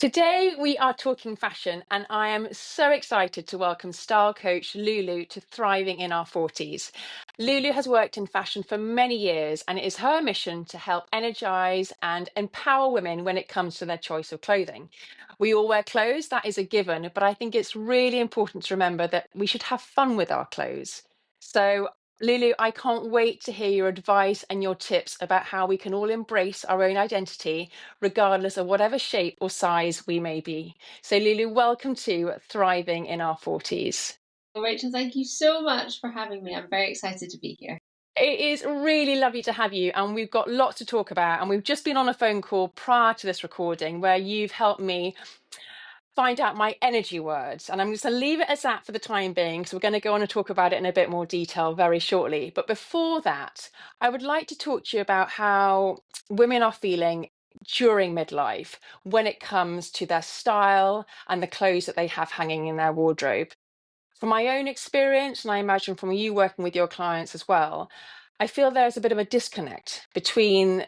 Today, we are talking fashion, and I am so excited to welcome style coach Loulou to Thriving in Our 40s. Loulou has worked in fashion for many years, and it is her mission to help energize and empower women when it comes to their choice of clothing. We all wear clothes, that is a given, but I think it's really important to remember that we should have fun with our clothes. So, Lulu, I can't wait to hear your advice and your tips about how we can all embrace our own identity regardless of whatever shape or size we may be. So, Lulu, welcome to Thriving in Our 40s. Well, Rachel, thank you so much for having me. I'm very excited to be here. It is really lovely to have you, and we've got lots to talk about. And we've just been on a phone call prior to this recording where you've helped me find out my energy words. And I'm just going to leave it as that for the time being. So, we're going to go on and talk about it in a bit more detail very shortly. But before that, I would like to talk to you about how women are feeling during midlife when it comes to their style and the clothes that they have hanging in their wardrobe. From my own experience, and I imagine from you working with your clients as well, I feel there's a bit of a disconnect between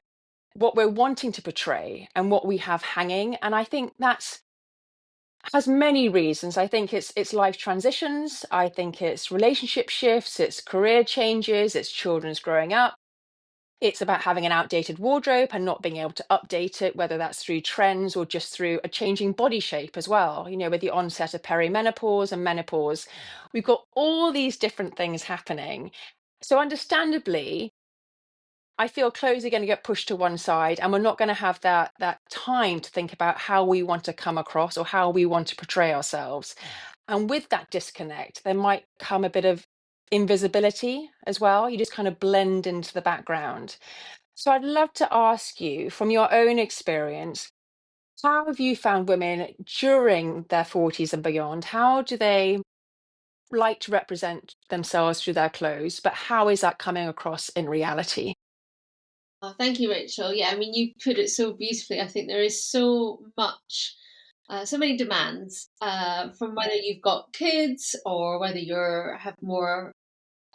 what we're wanting to portray and what we have hanging. And I think that's has many reasons. I think it's life transitions. I think it's relationship shifts. It's career changes. It's children's growing up. It's about having an outdated wardrobe and not being able to update it, whether that's through trends or just through a changing body shape as well. With the onset of perimenopause and menopause, we've got all these different things happening. So, understandably, I feel clothes are going to get pushed to one side, and we're not going to have that time to think about how we want to come across or how we want to portray ourselves. And with that disconnect, there might come a bit of invisibility as well. You just kind of blend into the background. So I'd love to ask you, from your own experience, how have you found women during their 40s and beyond? How do they like to represent themselves through their clothes, but how is that coming across in reality? Oh, thank you, Rachel. Yeah, I mean, you put it so beautifully. I think there is so much, so many demands from whether you've got kids or whether you're have more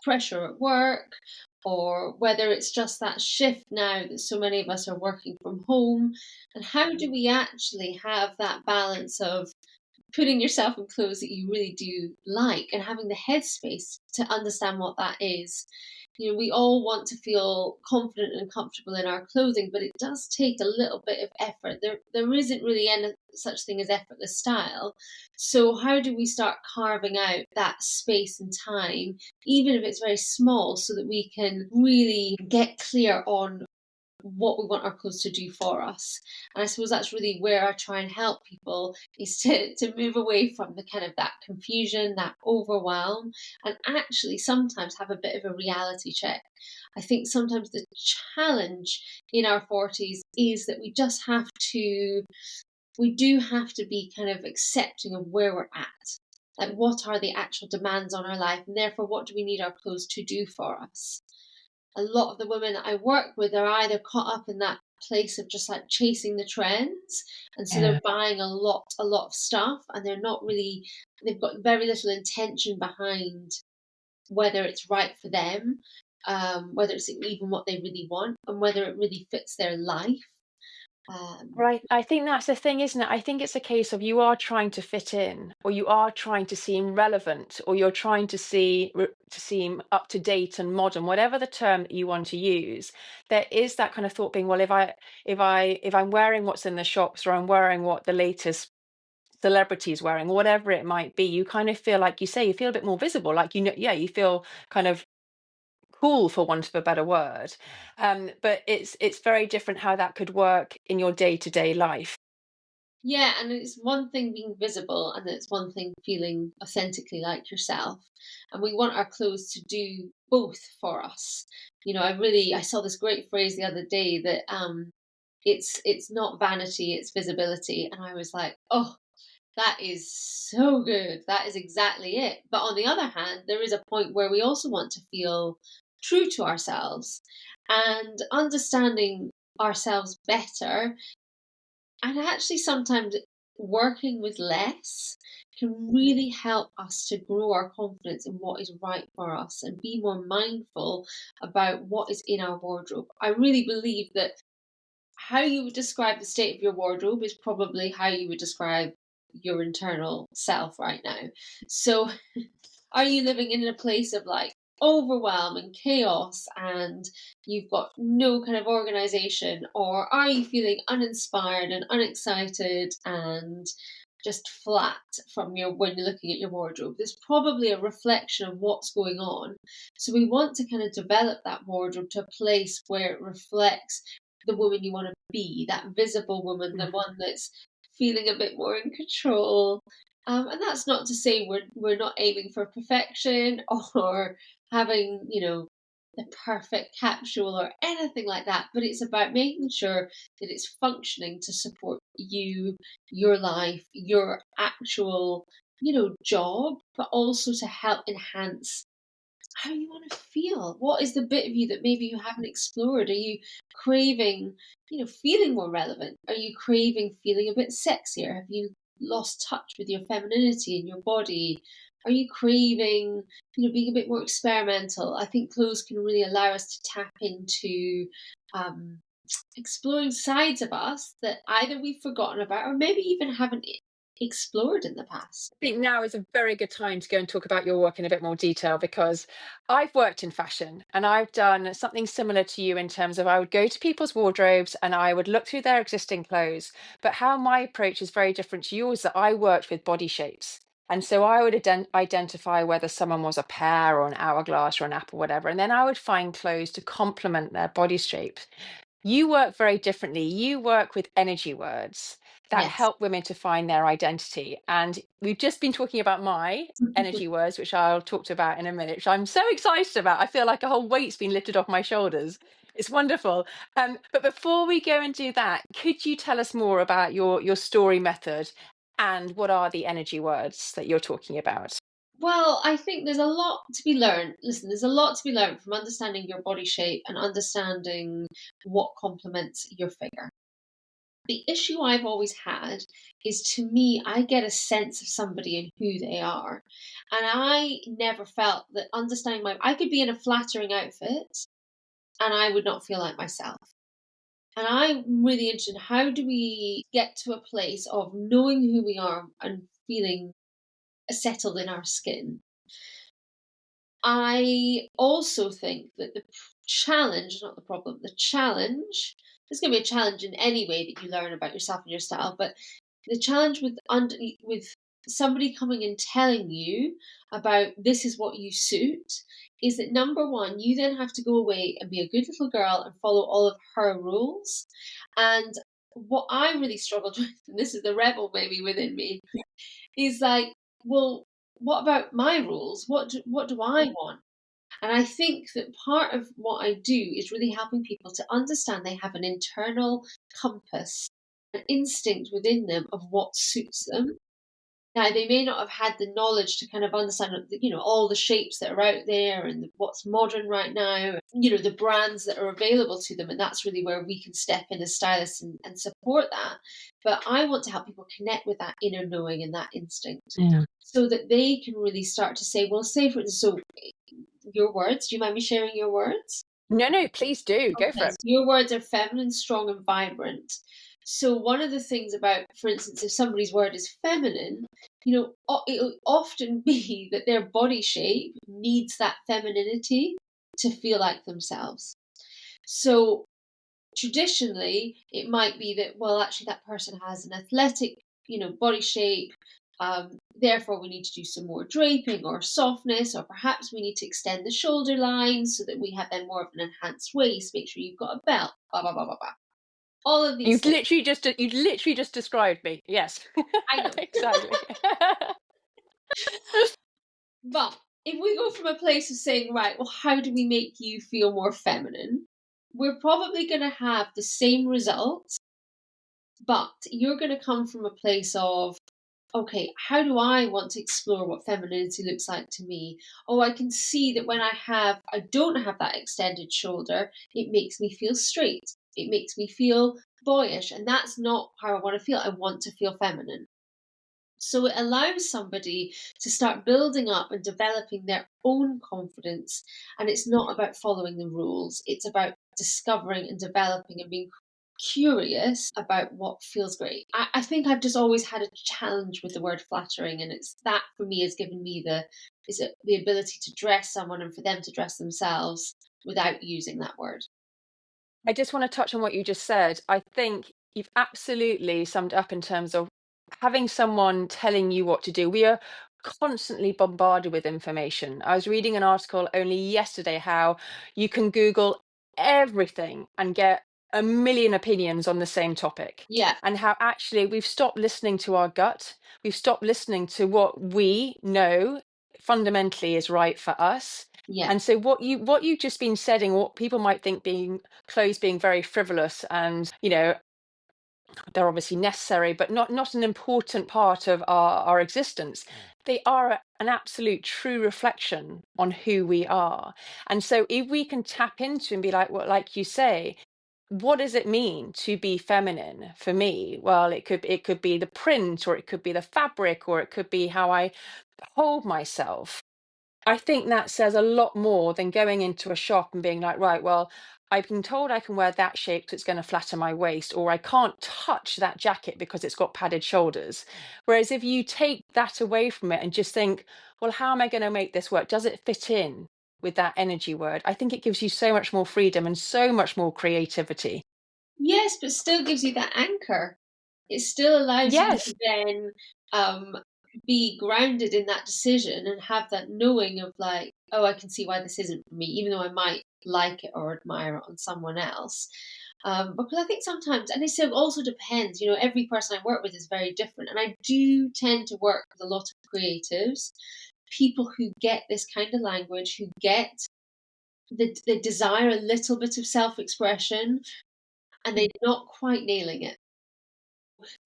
pressure at work or whether it's just that shift now that so many of us are working from home. And how do we actually have that balance of putting yourself in clothes that you really do like and having the headspace to understand what that is. We all want to feel confident and comfortable in our clothing, but it does take a little bit of effort. There isn't really any such thing as effortless style. So how do we start carving out that space and time, even if it's very small, so that we can really get clear on what we want our clothes to do for us. And I suppose that's really where I try and help people is to move away from the kind of that confusion, that overwhelm, and actually sometimes have a bit of a reality check. I think sometimes the challenge in our 40s is that we do have to be kind of accepting of where we're at. Like, what are the actual demands on our life? And therefore, what do we need our clothes to do for us? A lot of the women that I work with are either caught up in that place of just like chasing the trends. And so Yeah. they're buying a lot of stuff and they've got very little intention behind whether it's right for them, whether it's even what they really want and whether it really fits their life. Um, Right. I think that's the thing, isn't it? I think it's a case of you are trying to fit in, or you are trying to seem relevant, or you're trying to seem up to date and modern, whatever the term that you want to use. There is that kind of thought being, well, if I'm wearing what's in the shops, or I'm wearing what the latest celebrities wearing, whatever it might be, you kind of feel like you say, you feel a bit more visible, like yeah, you feel kind of cool for want of a better word. But it's very different how that could work in your day-to-day life. yeah, and it's one thing being visible and it's one thing feeling authentically like yourself. And we want our clothes to do both for us. I saw this great phrase the other day that it's not vanity, it's visibility. And I was like, oh, that is so good. That is exactly it. But on the other hand, there is a point where we also want to feel true to ourselves and understanding ourselves better. And actually, sometimes working with less can really help us to grow our confidence in what is right for us and be more mindful about what is in our wardrobe. I really believe that how you would describe the state of your wardrobe is probably how you would describe your internal self right now. So, are you living in a place of like overwhelm and chaos and you've got no kind of organization, or are you feeling uninspired and unexcited and just flat from your when you're looking at your wardrobe? There's probably a reflection of what's going on. So we want to kind of develop that wardrobe to a place where it reflects the woman you want to be, that visible woman, the one that's feeling a bit more in control. And that's not to say we're not aiming for perfection or having, the perfect capsule or anything like that, but it's about making sure that it's functioning to support you, your life, your actual, job, but also to help enhance how you want to feel. What is the bit of you that maybe you haven't explored? Are you craving, feeling more relevant? Are you craving feeling a bit sexier? Have you lost touch with your femininity in your body? Are you craving, being a bit more experimental? I think clothes can really allow us to tap into um, exploring sides of us that either we've forgotten about or maybe even haven't explored in the past. I think now is a very good time to go and talk about your work in a bit more detail, because I've worked in fashion and I've done something similar to you in terms of I would go to people's wardrobes and I would look through their existing clothes. But how my approach is very different to yours, that I worked with body shapes. And so I would identify whether someone was a pear or an hourglass or an apple, whatever. And then I would find clothes to complement their body shape. You work very differently. You work with energy words that Yes. help women to find their identity. And we've just been talking about my energy words, which I'll talk to about in a minute, which I'm so excited about. I feel like a whole weight's been lifted off my shoulders. It's wonderful. But before we go and do that, could you tell us more about your story method and what are the energy words that you're talking about? Well, I think there's a lot to be learned. Listen, there's a lot to be learned from understanding your body shape and understanding what complements your figure. The issue I've always had is, to me, I get a sense of somebody and who they are. And I never felt that understanding I could be in a flattering outfit and I would not feel like myself. And I'm really interested in how do we get to a place of knowing who we are and feeling settled in our skin. I also think that the challenge, not the problem, the challenge, there's going to be a challenge in any way that you learn about yourself and your style, but the challenge with somebody coming and telling you about this is what you suit is that, number one, you then have to go away and be a good little girl and follow all of her rules. And what I really struggled with, and this is the rebel baby within me, is like, well, what about my rules? What do I want? And I think that part of what I do is really helping people to understand they have an internal compass, an instinct within them of what suits them. Now, they may not have had the knowledge to kind of understand, all the shapes that are out there and what's modern right now, the brands that are available to them. And that's really where we can step in as stylists and support that. But I want to help people connect with that inner knowing and that instinct Yeah. so that they can really start to say, well, say for instance, so your words, do you mind me sharing your words? No, no, please do. Go for Okay, so it. your words are feminine, strong, and vibrant. So one of the things about, for instance, if somebody's word is feminine, it'll often be that their body shape needs that femininity to feel like themselves. So traditionally, it might be that, well, actually, that person has an athletic, body shape. Therefore, we need to do some more draping or softness, or perhaps we need to extend the shoulder lines so that we have then more of an enhanced waist. Make sure you've got a belt. Blah blah blah blah blah. All of these things. You literally just described me. Yes. I know, Exactly. but if we go from a place of saying, right, well, how do we make you feel more feminine? We're probably going to have the same results, but you're going to come from a place of, okay, how do I want to explore what femininity looks like to me? Oh, I can see that when I don't have that extended shoulder, it makes me feel straight. It makes me feel boyish. And that's not how I want to feel. I want to feel feminine. So it allows somebody to start building up and developing their own confidence. And it's not about following the rules. It's about discovering and developing and being curious about what feels great. I think I've just always had a challenge with the word flattering, and it's that for me has given me the ability to dress someone and for them to dress themselves without using that word. I just want to touch on what you just said. I think you've absolutely summed it up in terms of having someone telling you what to do. We are constantly bombarded with information. I was reading an article only yesterday how you can Google everything and get a million opinions on the same topic, Yeah, and how actually we've stopped listening to our gut. We've stopped listening to what we know fundamentally is right for us. yeah, And so what you just been saying, what people might think being clothes being very frivolous and, they're obviously necessary, but not an important part of our existence. They are an absolute true reflection on who we are. And so if we can tap into and be like, well, like you say, what does it mean to be feminine for me? Well, it could be the print, or it could be the fabric, or it could be how I hold myself. I think that says a lot more than going into a shop and being like, right, well, I've been told I can wear that shape because it's going to flatter my waist, or I can't touch that jacket because it's got padded shoulders. Whereas if you take that away from it and just think, well, how am I going to make this work? Does it fit in with that energy word? I think it gives you so much more freedom and so much more creativity. yes, but still gives you that anchor. It still allows you Yes. to then be grounded in that decision and have that knowing of like, oh, I can see why this isn't for me, even though I might like it or admire it on someone else. Because I think sometimes, and it still also depends, every person I work with is very different. And I do tend to work with a lot of creatives, people who get this kind of language, who get the desire a little bit of self expression, and they're not quite nailing it.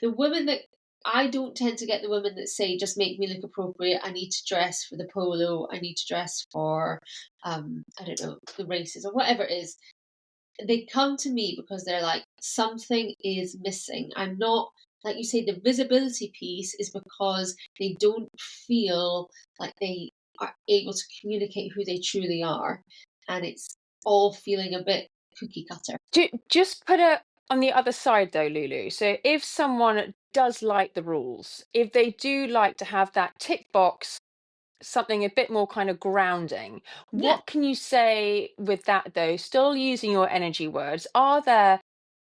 The women that I don't tend to get the women that say, just make me look appropriate. I need to dress for the polo. I need to dress for, I don't know, the races or whatever it is. They come to me because they're like, something is missing. I'm not, like you say, the visibility piece is because they don't feel like they are able to communicate who they truly are. And it's all feeling a bit cookie cutter. Just put it on the other side though, Lulu. So if someone does like the rules, if they do like to have that tick box, something a bit more kind of grounding, Yeah. what can you say with that though? Still using your energy words, are there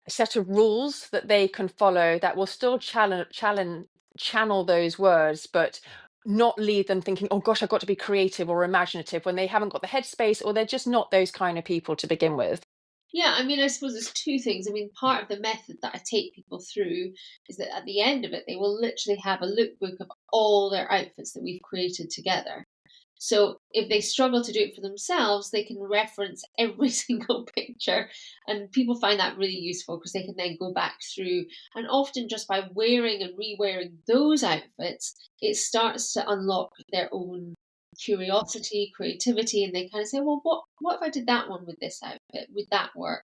a set of rules that they can follow that will still channel those words, but not leave them thinking, oh gosh, I've got to be creative or imaginative, when they haven't got the headspace or they're just not those kind of people to begin with? Yeah, I mean, I suppose there's two things. I mean, part of the method that I take people through is that at the end of it, they will literally have a lookbook of all their outfits that we've created together. So if they struggle to do it for themselves, they can reference every single picture. And people find that really useful because they can then go back through. And often just by wearing and re-wearing those outfits, it starts to unlock their own curiosity, creativity, and they kind of say, well, what if I did that one with this outfit? Would that work?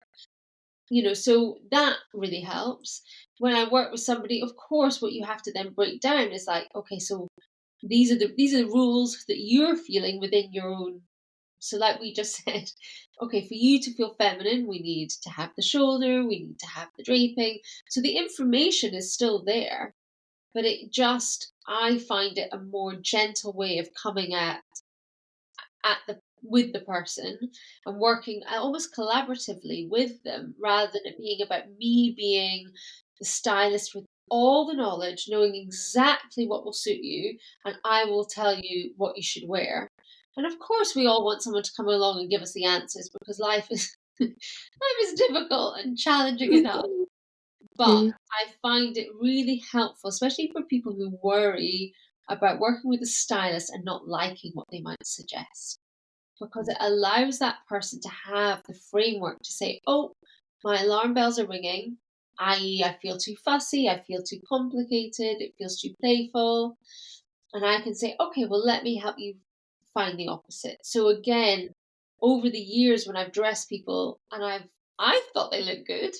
So that really helps. When I work with somebody, of course, what you have to then break down is like, okay, so these are the rules that you're feeling within your own. So like we just said, okay, for you to feel feminine, we need to have the shoulder, we need to have the draping. So the information is still there, but it just, I find it a more gentle way of coming at the with the person and working almost collaboratively with them rather than it being about me being the stylist with all the knowledge, knowing exactly what will suit you, and I will tell you what you should wear. And of course, we all want someone to come along and give us the answers because life is life is difficult and challenging enough. But Mm. I find it really helpful, especially for people who worry about working with a stylist and not liking what they might suggest, because it allows that person to have the framework to say, oh, my alarm bells are ringing, i.e., I feel too fussy, I feel too complicated, it feels too playful. And I can say, okay, well, let me help you find the opposite. So again, over the years when I've dressed people and I thought they looked good,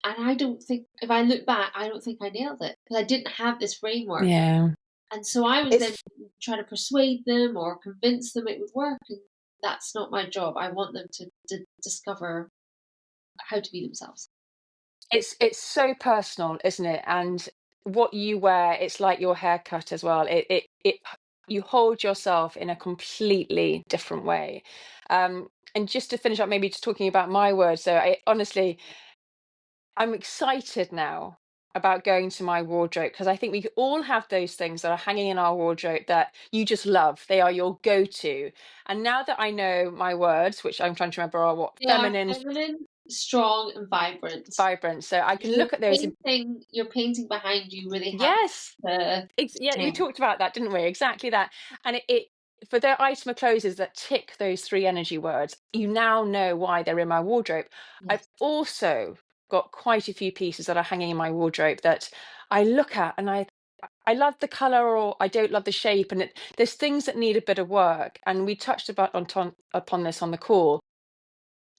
and I don't think, if I look back, I don't think I nailed it because I didn't have this framework. Yeah. And so I was then It's trying to persuade them or convince them it would work, and that's not my job. I want them to discover how to be themselves. It's so personal, isn't it? And what you wear, it's like your haircut as well. You hold yourself in a completely different way. And just to finish up, maybe just talking about my words. So I honestly, I'm excited now about going to my wardrobe because I think we all have those things that are hanging in our wardrobe that you just love. They are your go-to. And now that I know my words, which I'm trying to remember are what They are feminine, feminine, strong, and vibrant. vibrant. So I can Your look at those. painting behind you really helps Yes. to Yeah, we to talked about that, didn't we? Exactly that. And it for their item of clothes that tick those three energy words, you now know why they're in my wardrobe. I've yes. also got quite a few pieces that are hanging in my wardrobe that I look at and I love the color or I don't love the shape, and there's things that need a bit of work. And we touched about upon this on the call.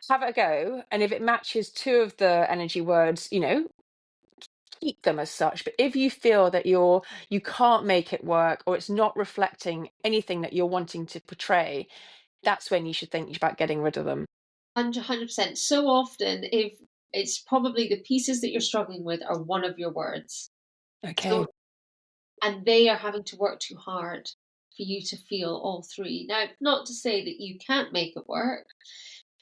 Have a go, and if it matches two of the energy words, keep them as such. But if you feel that you can't make it work or it's not reflecting anything that you're wanting to portray, that's when you should think about getting rid of them. 100%. So often, if it's probably the pieces that you're struggling with are one of your words. Okay. So, and they are having to work too hard for you to feel all three. Now, not to say that you can't make it work,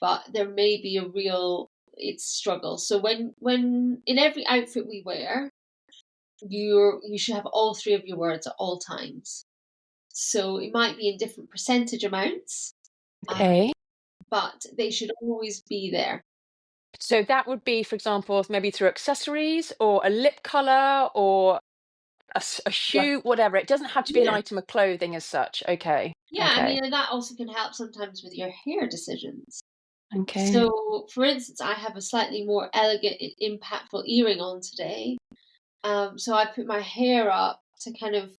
but there may be a real it's struggle. So when in every outfit we wear, you should have all three of your words at all times. So it might be in different percentage amounts, Okay. but they should always be there. So that would be, for example, maybe through accessories or a lip color or a Yeah. shoe, whatever. It doesn't have to be an Yeah. item of clothing as such. Okay. Yeah, I Okay. mean, and that also can help sometimes with your hair decisions. Okay. So, for instance, I have a slightly more elegant, impactful earring on today. So I put my hair up to kind of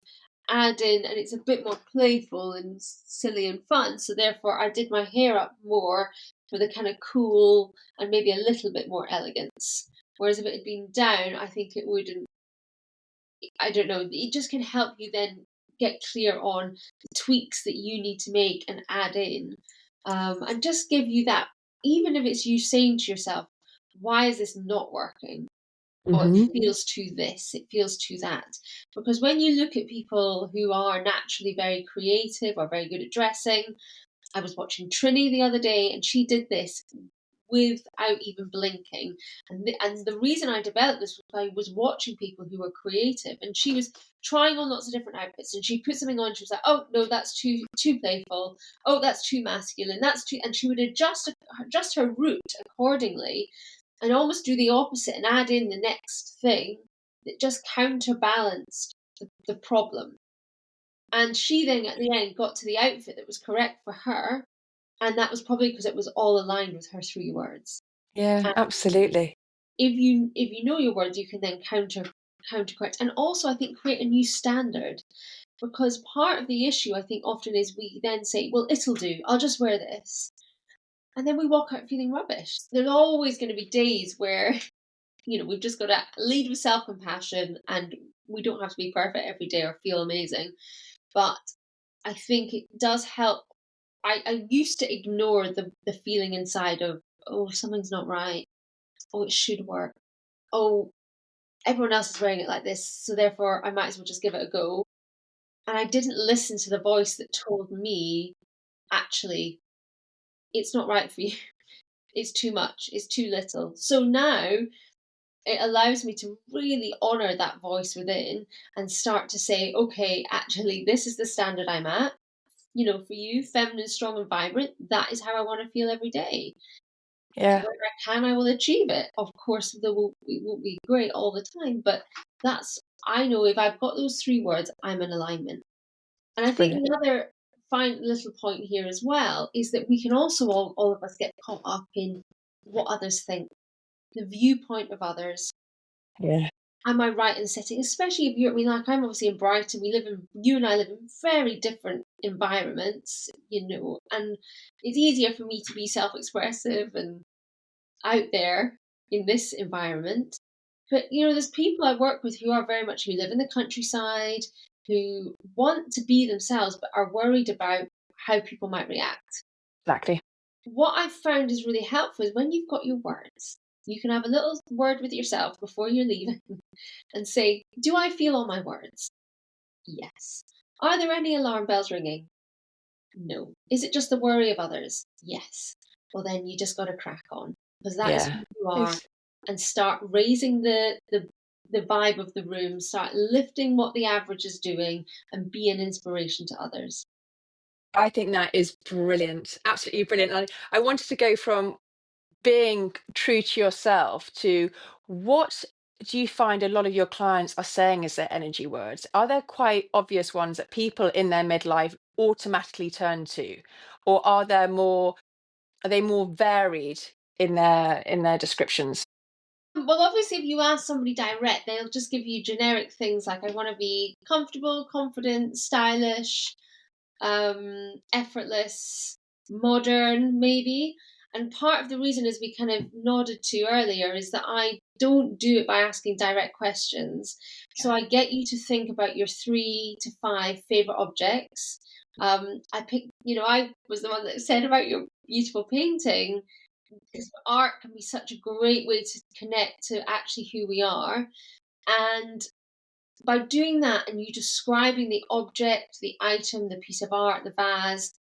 add in, and it's a bit more playful and silly and fun. So therefore, I did my hair up more for the kind of cool and maybe a little bit more elegance. Whereas if it had been down, I think it wouldn't. I don't know. It just can help you then get clear on the tweaks that you need to make and add in, and just give you that. Even if it's you saying to yourself, "Why is this not working?" Or it Hmm. feels too this, it feels too that. Because when you look at people who are naturally very creative or very good at dressing, I was watching Trini the other day and she did this without even blinking. And the reason I developed this was I was watching people who were creative and she was trying on lots of different outfits and she put something on, she was like, oh no, that's too playful, oh that's too masculine, that's too, and she would adjust her route accordingly and almost do the opposite and add in the next thing that just counterbalanced the problem. And she then at the end got to the outfit that was correct for her. And that was probably because it was all aligned with her three words. Yeah, And absolutely. if you know your words, you can then counter correct. And also I think create a new standard. Because part of the issue I think often is we then say, well, it'll do, I'll just wear this. And then we walk out feeling rubbish. There's always going to be days where we've just got to lead with self compassion and we don't have to be perfect every day or feel amazing. But I think it does help. I used to ignore the feeling inside of, oh, something's not right. Oh, it should work. Oh, everyone else is wearing it like this. So therefore, I might as well just give it a go. And I didn't listen to the voice that told me, actually, it's not right for you. It's too much. It's too little. So now it allows me to really honor that voice within and start to say, okay, actually, this is the standard I'm at. For you, feminine, strong, and vibrant, that is how I want to feel every day. Yeah, When I can, I will achieve it. Of course, it won't be great all the time, but I know if I've got those three words, I'm in alignment. And I it's think brilliant. another fine little point here as well is that we can also, all of us, get caught up in what others think, the viewpoint of others. Yeah, Am I right in setting, especially if you're, I mean, like I'm obviously in Brighton, you and I live in very different environments, and it's easier for me to be self expressive and out there in this environment. But, there's people I work with who are very much, who live in the countryside, who want to be themselves, but are worried about how people might react. exactly. What I've found is really helpful is when you've got your words, you can have a little word with yourself before you're leaving and say, "Do I feel all my words? Yes. Are there any alarm bells ringing? No. Is it just the worry of others? Yes. Well, then you just got to crack on because that is Yeah. who you are, It's, and start raising the vibe of the room, start lifting what the average is doing, and be an inspiration to others. I think that is brilliant. Absolutely brilliant. I wanted to go from being true to yourself to what do you find a lot of your clients are saying as their energy words? Are there quite obvious ones that people in their midlife automatically turn to? Or are they more varied in their descriptions? Well, obviously, if you ask somebody direct, they'll just give you generic things like, I want to be comfortable, confident, stylish, effortless, modern, maybe. And part of the reason, as we kind of nodded to earlier, is that I don't do it by asking direct questions. So I get you to think about your 3 to 5 favorite objects. I picked, I was the one that said about your beautiful painting, because art can be such a great way to connect to actually who we are. And by doing that and you describing the object, the item, the piece of art, the vase,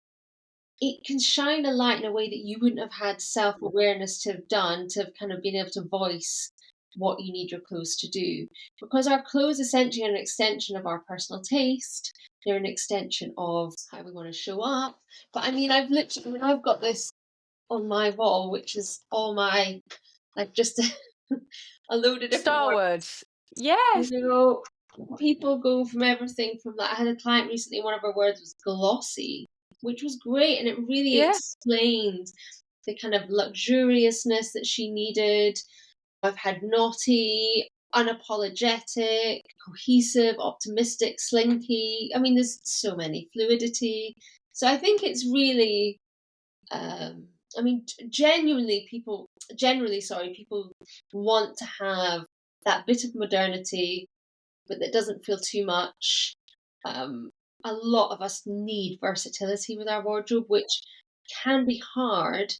it can shine a light in a way that you wouldn't have had self awareness to have done, to have kind of been able to voice what you need your clothes to do. Because our clothes essentially are an extension of our personal taste, they're an extension of how we want to show up. But I mean, I've got this on my wall, which is all my, like, just a load of different Star words. words. Yes. You know, people go from everything from that. I had a client recently, one of her words was glossy, which was great. And it really Yeah. explained the kind of luxuriousness that she needed. I've had naughty, unapologetic, cohesive, optimistic, slinky. I mean, there's so many, fluidity. So I think it's really, I mean, generally, people want to have that bit of modernity, but that doesn't feel too much. Um, a lot of us need versatility with our wardrobe, which can be hard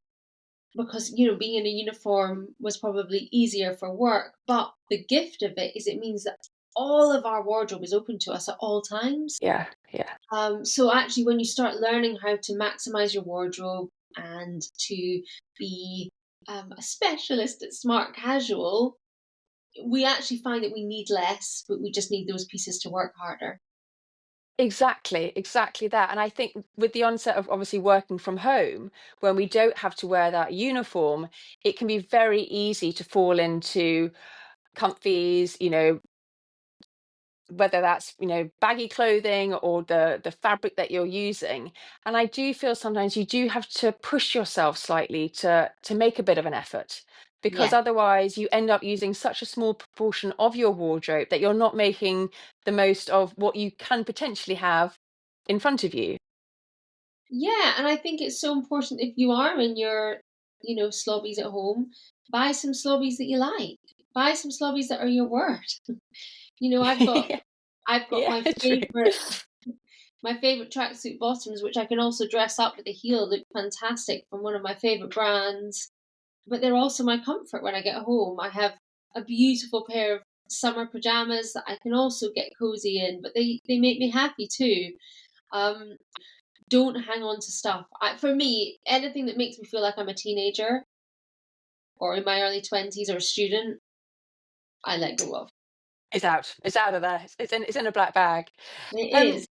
because, being in a uniform was probably easier for work. But the gift of it is it means that all of our wardrobe is open to us at all times. Yeah. Yeah. So actually, when you start learning how to maximize your wardrobe and to be a specialist at smart casual, we actually find that we need less, but we just need those pieces to work harder. Exactly, exactly that. And I think with the onset of obviously working from home, when we don't have to wear that uniform, it can be very easy to fall into comfies, whether that's, baggy clothing or the fabric that you're using. And I do feel sometimes you do have to push yourself slightly to make a bit of an effort, because Yeah. otherwise you end up using such a small proportion of your wardrobe that you're not making the most of what you can potentially have in front of you. Yeah, and I think it's so important if you are in your, slobbies at home, buy some slobbies that you like. Buy some slobbies that are your word. You know, I've got Yeah, I've got yeah, true. my favorite tracksuit bottoms, which I can also dress up with a heel, look fantastic, from one of my favorite brands. But they're also my comfort when I get home. I have a beautiful pair of summer pajamas that I can also get cozy in, but they make me happy too. Um, don't hang on to stuff. For me, anything that makes me feel like I'm a teenager or in my early 20s or a student, I let go of. It's out. It's out of there. It's in a black bag. It Um, is.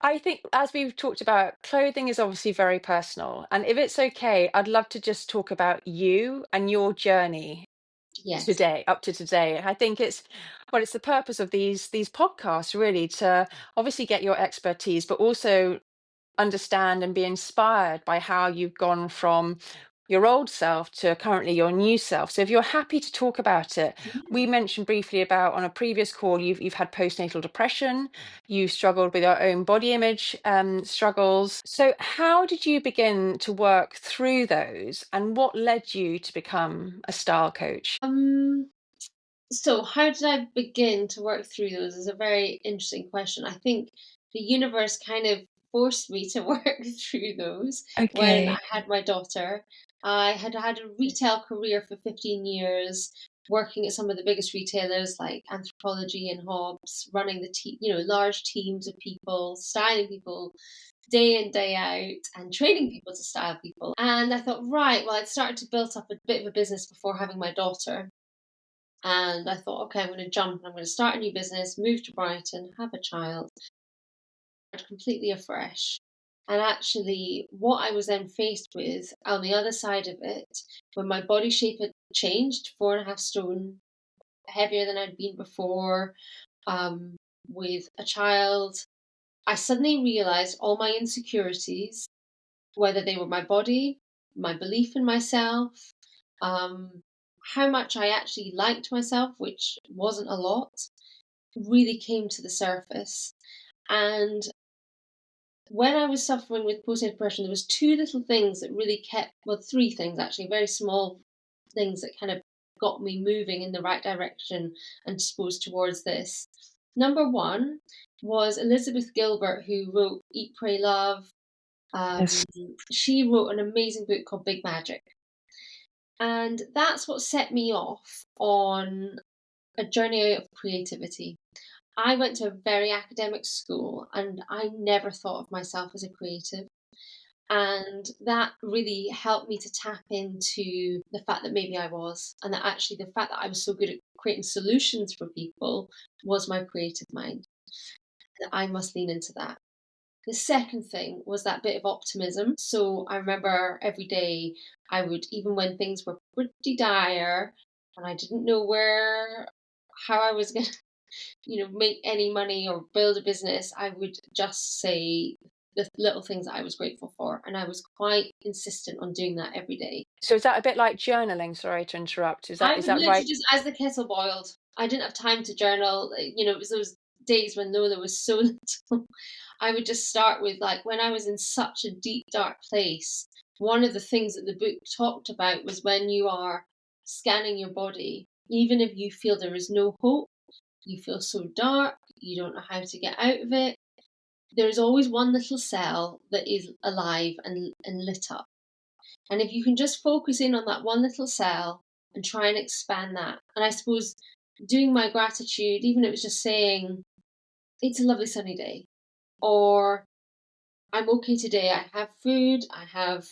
I think, as we've talked about, clothing is obviously very personal. And if it's okay, I'd love to just talk about you and your journey Yes. today, up to today. I think it's the purpose of these podcasts really to obviously get your expertise, but also understand and be inspired by how you've gone from your old self to currently your new self. So if you're happy to talk about it, we mentioned briefly about on a previous call, you've had postnatal depression, you've struggled with your own body image struggles. So how did you begin to work through those, and what led you to become a style coach? Um, so how did I begin to work through those is a very interesting question. I think the universe kind of forced me to work through those when I Okay. had my daughter. I had had a retail career for 15 years, working at some of the biggest retailers like Anthropologie and Hobbs, running large teams of people, styling people day in, day out, and training people to style people. And I thought, right, well, I'd started to build up a bit of a business before having my daughter. And I thought, okay, I'm going to jump and I'm going to start a new business, move to Brighton, have a child, completely afresh. And actually, what I was then faced with on the other side of it, when my body shape had changed, 4.5 stone, heavier than I'd been before, um, with a child, I suddenly realized all my insecurities, whether they were my body, my belief in myself, um, how much I actually liked myself, which wasn't a lot, really came to the surface. And when I was suffering with postnatal depression, there was two little things that really kept, well, three things actually, very small things that kind of got me moving in the right direction and disposed towards this. Number one was Elizabeth Gilbert, who wrote Eat, Pray, Love. Yes. She wrote an amazing book called Big Magic. And that's what set me off on a journey of creativity. I went to a very academic school and I never thought of myself as a creative. And that really helped me to tap into the fact that maybe I was, and that actually the fact that I was so good at creating solutions for people was my creative mind. That I must lean into that. The second thing was that bit of optimism. So I remember every day I would, even when things were pretty dire and I didn't know how I was going to, make any money or build a business, I would just say the little things that I was grateful for. And I was quite insistent on doing that every day. So is that a bit like journaling? Sorry to interrupt. Is I that would is that literally right? just, as the kettle boiled, I didn't have time to journal. It was those days when Lola was so little. I would just start with, like, when I was in such a deep, dark place, one of the things that the book talked about was when you are scanning your body, even if you feel there is no hope, you feel so dark, you don't know how to get out of it, there is always one little cell that is alive and lit up. And if you can just focus in on that one little cell and try and expand that. And I suppose doing my gratitude, even if it was just saying, it's a lovely sunny day, or I'm okay today, I have food, I have,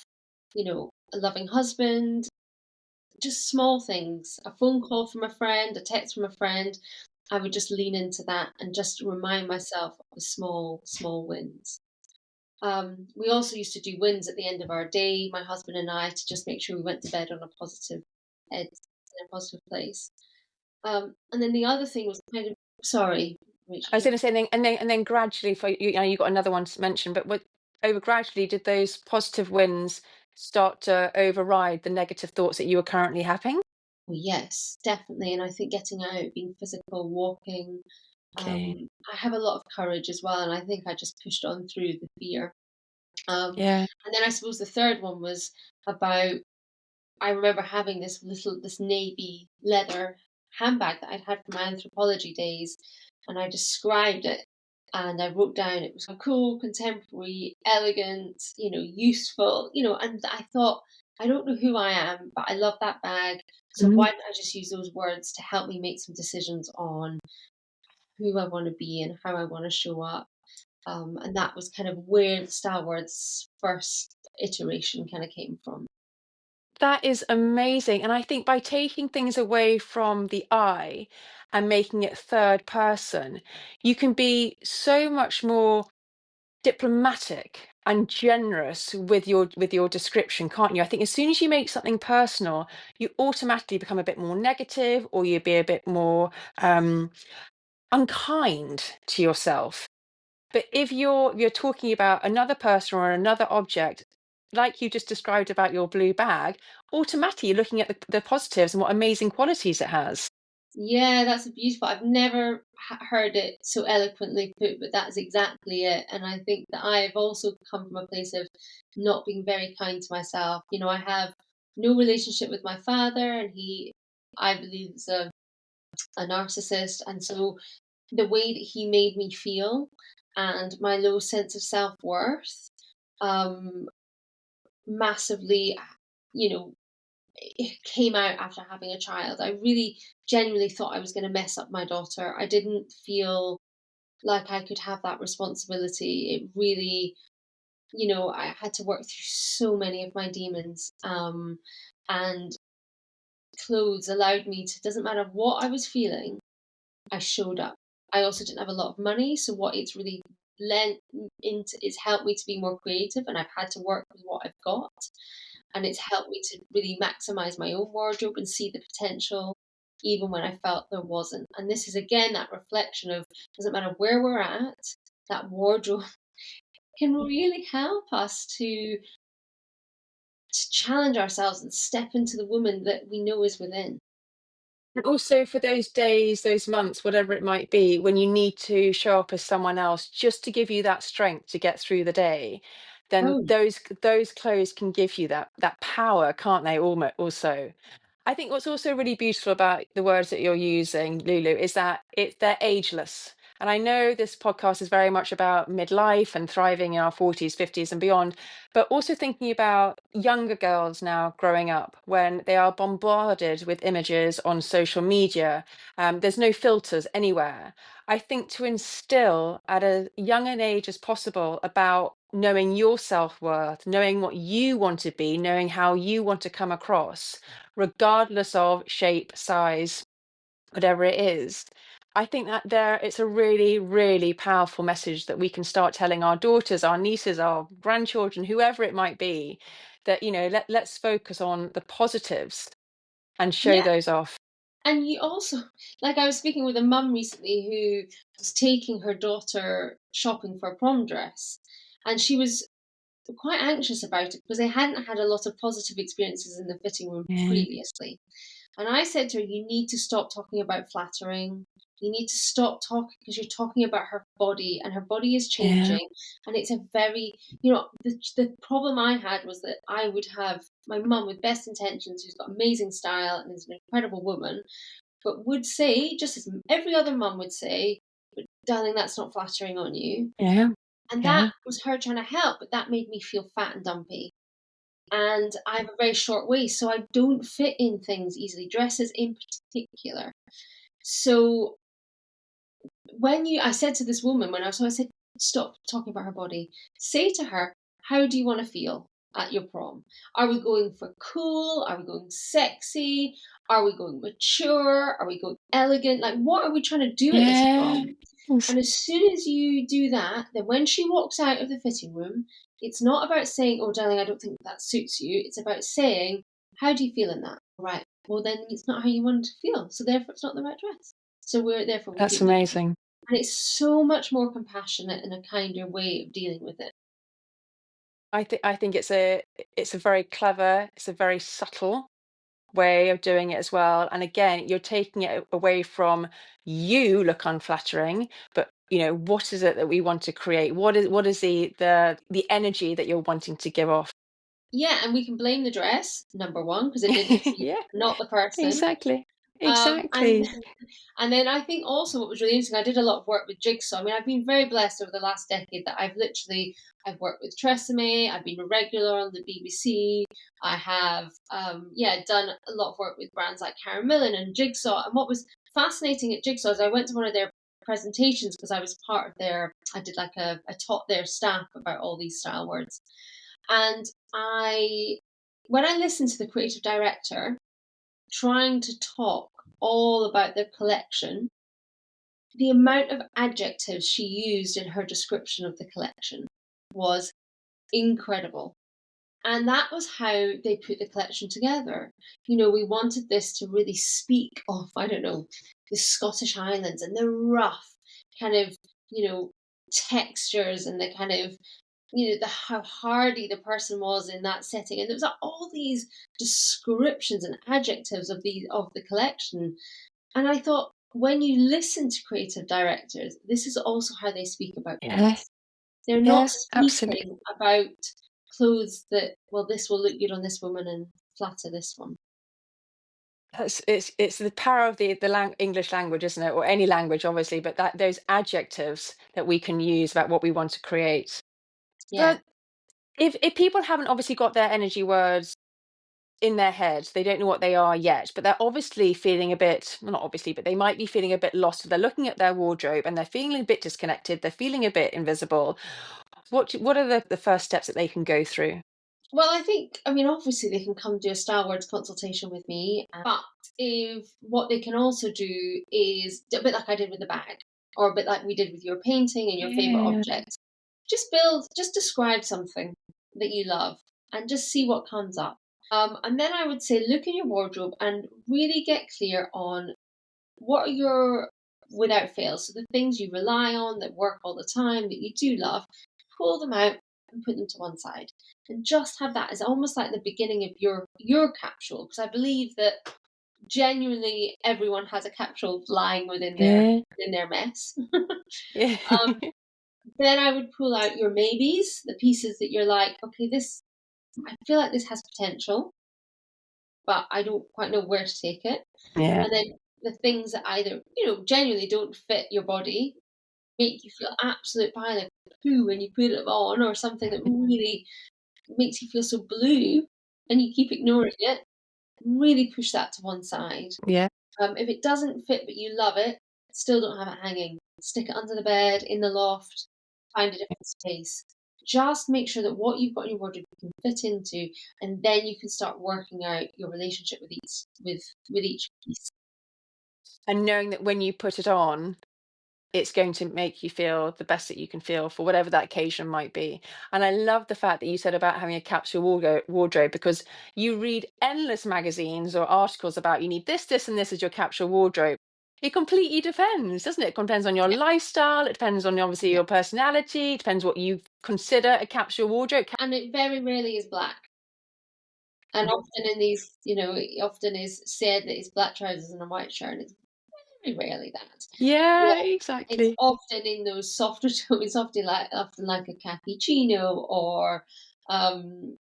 a loving husband, just small things, a phone call from a friend, a text from a friend. I would just lean into that and just remind myself of the small, small wins. We also used to do wins at the end of our day, my husband and I, to just make sure we went to bed on a positive head, in a positive place. And then the other thing was kind of, sorry, I was Rachel. going to say, and then gradually, for you got another one to mention, but over gradually, did those positive wins start to override the negative thoughts that you were currently having? Well, yes, definitely. And I think getting out, being physical, walking, Okay. I have a lot of courage as well. And I think I just pushed on through the fear. Yeah. And then I suppose the third one was about, I remember having this navy leather handbag that I'd had from my anthropology days, and I described it and I wrote down it was cool, contemporary, elegant, useful, and I thought, I don't know who I am, but I love that bag. So Mhm. why don't I just use those words to help me make some decisions on who I want to be and how I want to show up? And that was kind of where the Star Wars first iteration kind of came from. That is amazing. And I think by taking things away from the I and making it third person, you can be so much more diplomatic and generous with your description, can't you? I think as soon as you make something personal, you automatically become a bit more negative, or you be a bit more um, unkind to yourself. But if you're talking about another person or another object, like you just described about your blue bag, automatically you're looking at the positives and what amazing qualities it has. Yeah, that's beautiful. I've never heard it so eloquently put, but that's exactly it. And I think that I've also come from a place of not being very kind to myself. I have no relationship with my father, and I believe, is a narcissist. And so the way that he made me feel and my low sense of self-worth, um, massively, you know, it came out after having a child. I really genuinely thought I was going to mess up my daughter. I didn't feel like I could have that responsibility. It really, I had to work through so many of my demons. And clothes allowed me to, doesn't matter what I was feeling, I showed up. I also didn't have a lot of money, so what it's really lent into is helped me to be more creative, and I've had to work with what I've got, and it's helped me to really maximize my own wardrobe and see the potential even when I felt there wasn't. And this is again that reflection of, doesn't matter where we're at, that wardrobe can really help us to challenge ourselves and step into the woman that we know is within. And also for those days, those months, whatever it might be, when you need to show up as someone else just to give you that strength to get through the day, then Oh, those clothes can give you that power, can't they? Almost also. I think what's also really beautiful about the words that you're using, Lulu, is that they're ageless. And I know this podcast is very much about midlife and thriving in our 40s, 50s, and beyond, but also thinking about younger girls now growing up when they are bombarded with images on social media. There's no filters anywhere. I think to instill at as young an age as possible about knowing your self-worth, knowing what you want to be, knowing how you want to come across regardless of shape, size, whatever it is. I think that it's a really, really powerful message that we can start telling our daughters, our nieces, our grandchildren, whoever it might be, that, let's focus on the positives and show yeah. those off. And you also, like, I was speaking with a mum recently who was taking her daughter shopping for a prom dress, and she was quite anxious about it because they hadn't had a lot of positive experiences in the fitting room Yeah, previously. And I said to her, you need to stop talking about flattering. You need to stop talking because you're talking about her body, and her body is yeah, changing. And it's a very, the problem I had was that I would have my mum with best intentions, who's got amazing style and is an incredible woman, but would say, just as every other mum would say, but darling, that's not flattering on you. yeah, And that yeah, was her trying to help, but that made me feel fat and dumpy. And I have a very short waist, so I don't fit in things easily, dresses in particular. So I said to this woman I said, stop talking about her body. Say to her, how do you want to feel at your prom? Are we going for cool? Are we going sexy? Are we going mature? Are we going elegant? Like, what are we trying to do at this yeah. prom? And as soon as you do that, then when she walks out of the fitting room, it's not about saying, oh, darling, I don't think that suits you. It's about saying, how do you feel in that? Right. Well, then it's not how you want to feel. So therefore, it's not the right dress. So therefore, we That's keep moving. amazing. And it's so much more compassionate and a kinder way of dealing with it. I think it's a very clever, it's a very subtle way of doing it as well. And again, you're taking it away from you look unflattering, but what is it that we want to create? What is the energy that you're wanting to give off? Yeah, and we can blame the dress, number one, because it didn't fit you, Yeah, not the person. exactly. And Exactly. and then I think also what was really interesting, I did a lot of work with jigsaw. I mean, I've been very blessed over the last decade that I've worked with Tresemme, I've been a regular on the BBC, I have done a lot of work with brands like Karen Millen and Jigsaw. And what was fascinating at Jigsaw is I went to one of their presentations because I was part of I did like I taught their staff about all these style words. And when I listened to the creative director trying to talk all about the collection, the amount of adjectives she used in her description of the collection was incredible. And that was how they put the collection together. We wanted this to really speak of, I don't know, the Scottish Highlands and the rough kind of, textures and the kind of, how hardy the person was in that setting. And there was all these descriptions and adjectives of the collection. And I thought, when you listen to creative directors, this is also how they speak about Yeah, clothes. They're not yeah, absolutely. speaking about clothes that, well, this will look good on this woman and flatter this one. It's the power of the English language, isn't it? Or any language, obviously, but that those adjectives that we can use about what we want to create. Yeah. But if people haven't obviously got their energy words in their head, they don't know what they are yet, but they're obviously feeling a bit, well, not obviously, but they might be feeling a bit lost. They're looking at their wardrobe and they're feeling a bit disconnected. They're feeling a bit invisible. What are the first steps that they can go through? Well, I think, I mean, obviously they can come do a Star Wars consultation with me, but if what they can also do is a bit like I did with the bag, or a bit like we did with your painting and your favorite Yeah. object, just describe something that you love and just see what comes up. And then I would say look in your wardrobe and really get clear on what are your without fail. So the things you rely on that work all the time that you do love, pull them out and put them to one side. And just have that as almost like the beginning of your capsule. Because I believe that genuinely everyone has a capsule lying Yeah. within their mess. Yeah. um, then I would pull out your maybes, the pieces that you're like, okay, this I feel like this has potential, but I don't quite know where to take it. Yeah. And then the things that either, genuinely don't fit your body, make you feel absolute pile of poo when you put it on, or something that really makes you feel so blue and you keep ignoring it, really push that to one side. Yeah. If it doesn't fit but you love it, still don't have it hanging. Stick it under the bed, in the loft, find a different space. Just make sure that what you've got in your wardrobe you can fit into, and then you can start working out your relationship with each piece. And knowing that when you put it on, it's going to make you feel the best that you can feel for whatever that occasion might be. And I love the fact that you said about having a capsule wardrobe, because you read endless magazines or articles about you need this, this, and this as your capsule wardrobe. It completely depends, doesn't it? It depends on your Yeah, lifestyle. It depends on obviously yeah. your personality. It depends what you consider a capsule wardrobe. And it very rarely is black. And often in these, it often is said that it's black trousers and a white shirt, and it's very rarely that. Yeah, Yeah, it's exactly. often in those softer tones, often like a cappuccino, or um,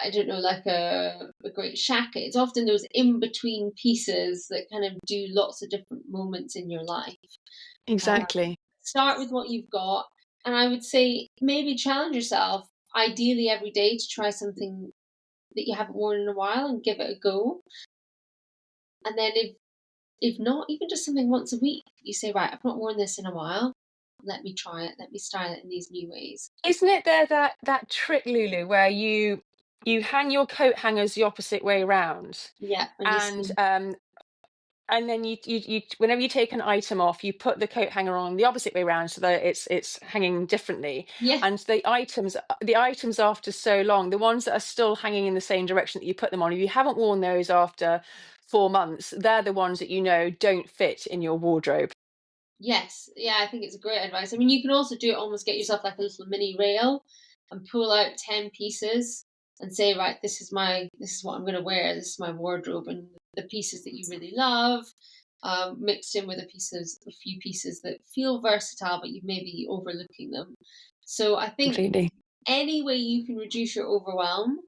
I don't know, like a great shacket. It's often those in between pieces that kind of do lots of different moments in your life. Um, Exactly. Start with what you've got, and I would say maybe challenge yourself, ideally every day, to try something that you haven't worn in a while and give it a go. And then if not, even just something once a week, you say, right, I've not worn this in a while. Let me try it. Let me style it in these new ways. Isn't it there that trick, Lulu, where you hang your coat hangers the opposite way round, Yeah, and you and see. and then you whenever you take an item off, you put the coat hanger on the opposite way round so that it's hanging differently. Yeah, And the items after so long, the ones that are still hanging in the same direction that you put them on, if you haven't worn those after 4 months, they're the ones that you know don't fit in your wardrobe. yes, yeah, I think it's a great advice. I mean, you can also do it, almost get yourself like a little mini rail and pull out 10 pieces and say, right, this is what I'm going to wear. This is my wardrobe, and the pieces that you really love, mixed in with a few pieces that feel versatile, but you may be overlooking them. So I think Completely. any way you can reduce your overwhelm,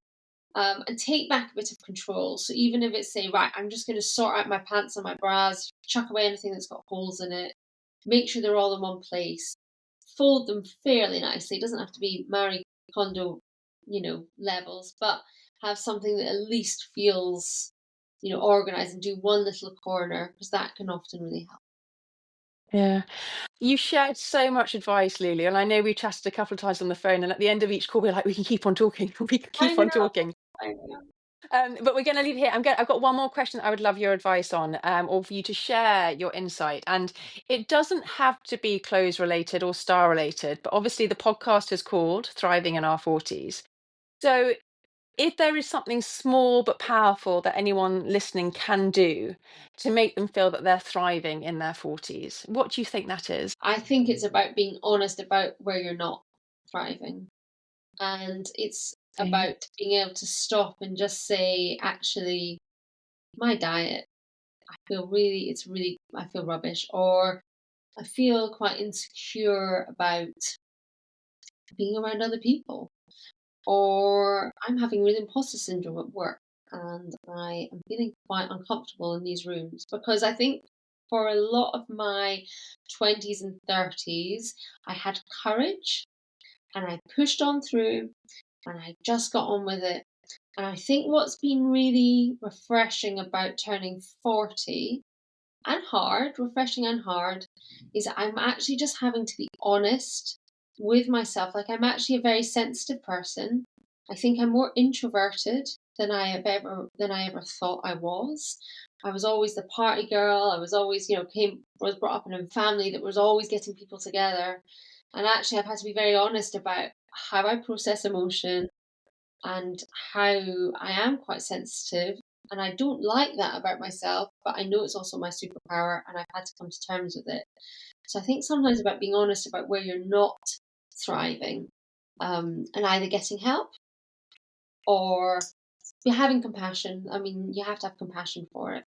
and take back a bit of control. So even if it's say, right, I'm just going to sort out my pants and my bras, chuck away anything that's got holes in it, make sure they're all in one place, fold them fairly nicely. It doesn't have to be Marie Kondo, levels, but have something that at least feels, organized, and do one little corner, because that can often really help. Yeah. You shared so much advice, Lulu, and I know we chatted a couple of times on the phone, and at the end of each call, we're like, we can keep on talking, we can I keep on know. talking. I know. But we're going to leave it here. I've got one more question I would love your advice on, or for you to share your insight. And it doesn't have to be clothes related or star related, but obviously the podcast is called Thriving in Our 40s. So if there is something small but powerful that anyone listening can do to make them feel that they're thriving in their 40s, what do you think that is? I think it's about being honest about where you're not thriving. And it's Okay. about being able to stop and just say, actually, my diet, I feel rubbish, or I feel quite insecure about being around other people, or I'm having real imposter syndrome at work. and I am feeling quite uncomfortable in these rooms because I think for a lot of my 20s and 30s, I had courage and I pushed on through and I just got on with it. And I think what's been really refreshing about turning 40 and hard, refreshing and hard, is that I'm actually just having to be honest with myself. Like I'm actually a very sensitive person. I think I'm more introverted than I ever thought I was. I was always the party girl. I was always, was brought up in a family that was always getting people together. And actually I've had to be very honest about how I process emotion and how I am quite sensitive. And I don't like that about myself, but I know it's also my superpower and I've had to come to terms with it. So I think sometimes about being honest about where you're not thriving, and either getting help or you're having compassion. I mean, you have to have compassion for it,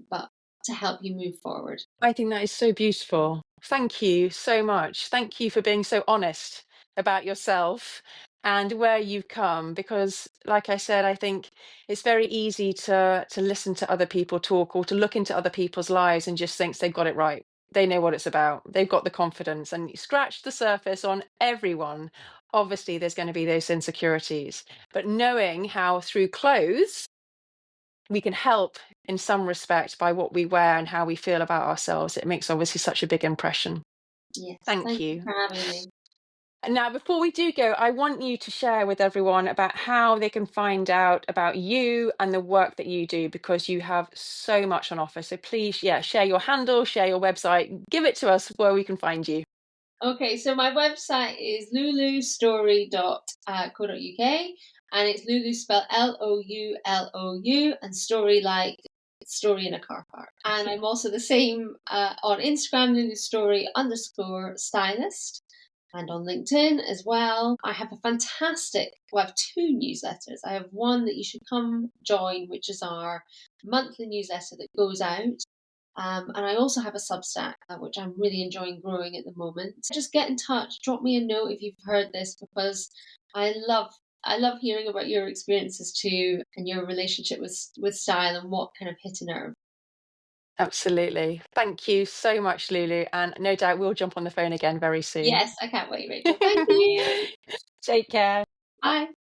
but to help you move forward. I think that is so beautiful. Thank you so much. Thank you for being so honest about yourself and where you've come. Because, like I said, I think it's very easy to listen to other people talk or to look into other people's lives and just think they've got it right. They know what it's about. They've got the confidence, and you scratch the surface on everyone. Obviously, there's going to be those insecurities, but knowing how through clothes we can help in some respect by what we wear and how we feel about ourselves, it makes obviously such a big impression. Yes, Thank thank you you. for having me. And now, before we do go, I want you to share with everyone about how they can find out about you and the work that you do, because you have so much on offer. So please, yeah, share your handle, share your website, give it to us where we can find you. Okay, so my website is loulou.story.co.uk, and it's Loulou spelled Loulou and story like story in a car park. And I'm also the same on Instagram, Loulou Story underscore stylist, and on LinkedIn as well. I have I have two newsletters. I have one that you should come join, which is our monthly newsletter that goes out. And I also have a Substack, which I'm really enjoying growing at the moment. Just get in touch, drop me a note if you've heard this, because I love hearing about your experiences too and your relationship with style and what kind of hit a nerve. Absolutely. Thank you so much, Lulu. And no doubt we'll jump on the phone again very soon. Yes, I can't wait, Rachel. Thank you. Take care. Bye.